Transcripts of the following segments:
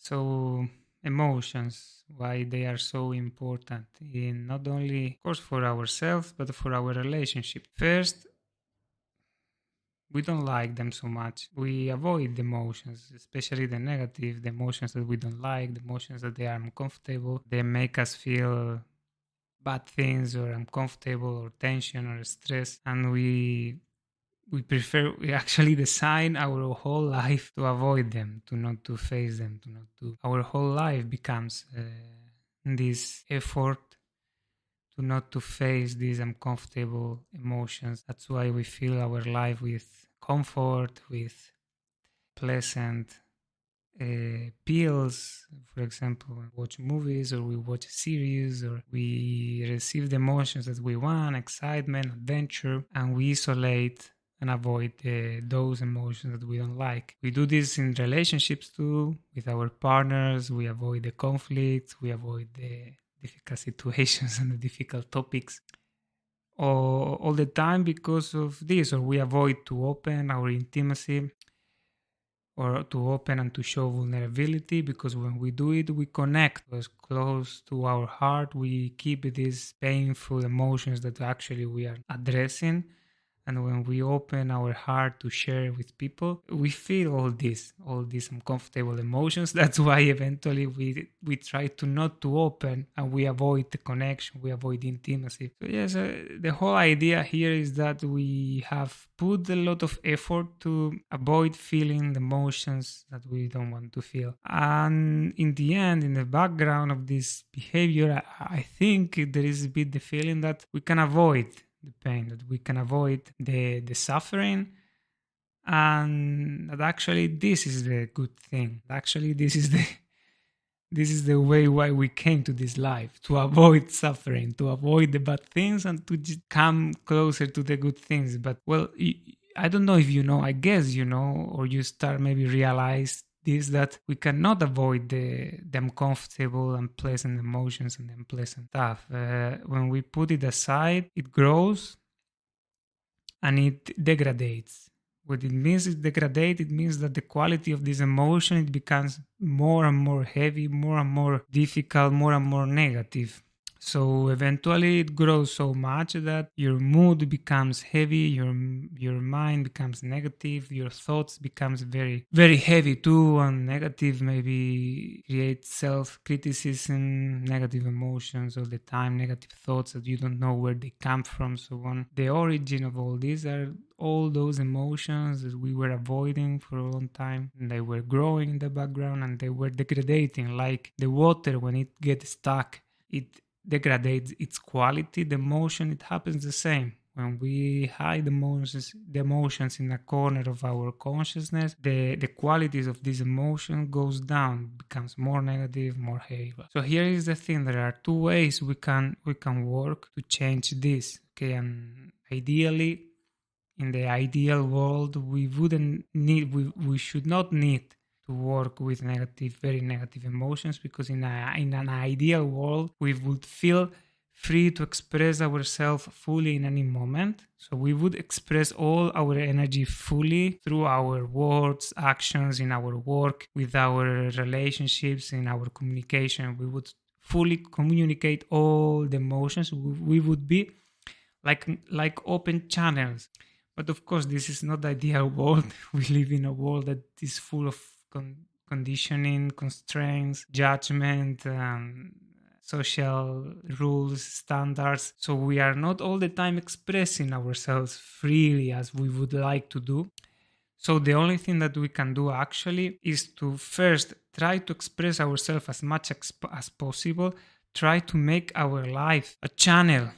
So emotions, why they are so important in not only, of course, for ourselves, but for our relationship. First, we don't like them so much. We avoid the emotions, especially the negative, the emotions that we don't like, the emotions that they are uncomfortable. They make us feel bad things or uncomfortable or tension or stress, and we actually design our whole life to avoid them, to not to face them, to not to. Our whole life becomes this effort to not to face these uncomfortable emotions. That's why we fill our life with comfort, with pleasant pills. For example, we watch movies or we watch a series or we receive the emotions that we want, excitement, adventure, and we isolate and avoid those emotions that we don't like. We do this in relationships too, with our partners. We avoid the conflicts, we avoid the difficult situations and the difficult topics all the time because of this, or we avoid to open our intimacy or to open and to show vulnerability, because when we do it, we connect as close to our heart. We keep these painful emotions that actually we are addressing. And when we open our heart to share with people, we feel all these uncomfortable emotions. That's why eventually we try to not to open, and we avoid the connection, we avoid intimacy. So yes, the whole idea here is that we have put a lot of effort to avoid feeling the emotions that we don't want to feel. And in the end, in the background of this behavior, I think there is a bit the feeling that we can avoid the pain, that we can avoid the suffering, and that actually this is the good thing. Actually, this is the way why we came to this life, to avoid suffering, to avoid the bad things, and to just come closer to the good things. But well, I don't know if you know, I guess you know, or you start maybe realize this, that we cannot avoid the uncomfortable, unpleasant emotions and unpleasant stuff. When we put it aside, it grows and it degrades. What it means is degrade. It means that the quality of this emotion, it becomes more and more heavy, more and more difficult, more and more negative. So eventually it grows so much that your mood becomes heavy, your mind becomes negative, your thoughts becomes very, very heavy too, and negative, maybe create self-criticism, negative emotions all the time, negative thoughts that you don't know where they come from, so on. The origin of all these are all those emotions that we were avoiding for a long time, and they were growing in the background and they were degrading, like the water when it gets stuck, it degrades its quality. The emotion, it happens the same. When we hide the emotions in a corner of our consciousness, the qualities of this emotion goes down, becomes more negative, more heavy. So here is the thing: there are two ways we can work to change this. Okay, and ideally, in the ideal world, we should not need to work with very negative emotions, because in an ideal world we would feel free to express ourselves fully in any moment. So we would express all our energy fully through our words, actions, in our work, with our relationships, in our communication. We would fully communicate all the emotions. We would be like open channels. But of course, this is not the ideal world. We live in a world that is full of conditioning, constraints, judgment, social rules, standards. So we are not all the time expressing ourselves freely as we would like to do. So the only thing that we can do actually is to first try to express ourselves as much as possible. Try to make our life a channel,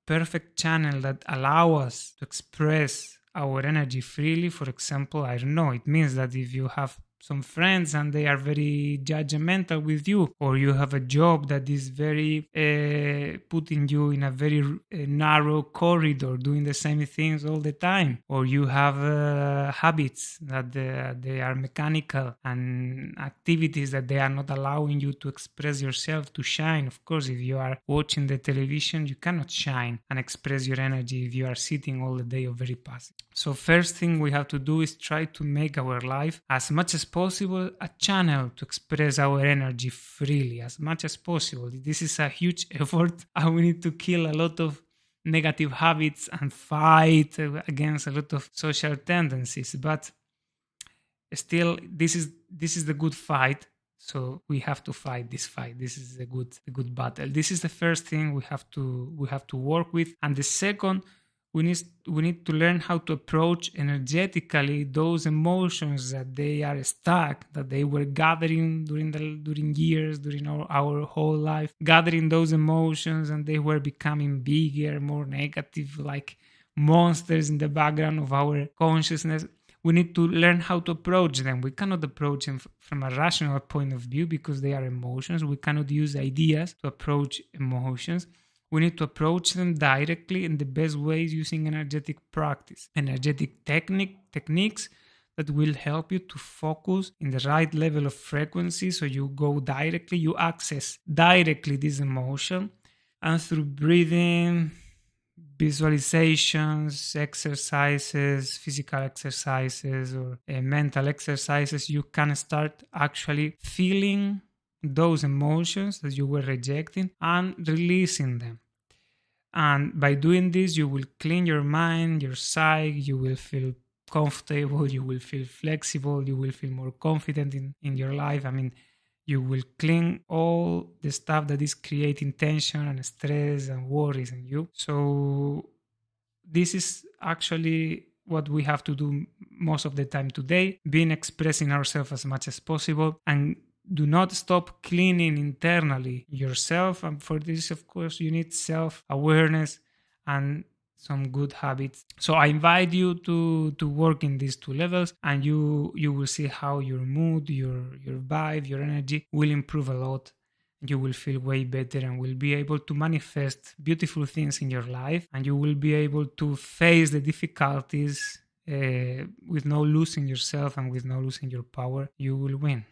perfect channel that allow us to express our energy freely. For example, I don't know, it means that if you have some friends and they are very judgmental with you, or you have a job that is very putting you in a very narrow corridor doing the same things all the time, or you have habits that they are mechanical and activities that they are not allowing you to express yourself, to shine. Of course, if you are watching the television, you cannot shine and express your energy if you are sitting all the day or very passive. So first thing we have to do is try to make our life as much as possible a channel to express our energy freely, as much as possible. This is a huge effort, and we need to kill a lot of negative habits and fight against a lot of social tendencies. But still, this is the good fight. So we have to fight this fight. This is a good battle. This is the first thing we have to work with. And the second, we need to learn how to approach energetically those emotions that they are stuck, that they were gathering during years, during our whole life, gathering those emotions, and they were becoming bigger, more negative, like monsters in the background of our consciousness. We need to learn how to approach them. We cannot approach them from a rational point of view because they are emotions. We cannot use ideas to approach emotions. We need to approach them directly in the best ways using energetic practice, energetic techniques that will help you to focus in the right level of frequency. So you go directly, you access directly this emotion, and through breathing, visualizations, exercises, physical exercises, or mental exercises, you can start actually feeling those emotions that you were rejecting and releasing them. And by doing this, you will clean your mind, your psyche, you will feel comfortable, you will feel flexible, you will feel more confident in your life. I mean, you will clean all the stuff that is creating tension and stress and worries in you. So this is actually what we have to do most of the time today, being expressing ourselves as much as possible, and do not stop cleaning internally yourself. And for this, of course, you need self-awareness and some good habits. So I invite you to work in these two levels, and you will see how your mood, your vibe, your energy will improve a lot. You will feel way better and will be able to manifest beautiful things in your life, and you will be able to face the difficulties with no losing yourself and with no losing your power. You will win.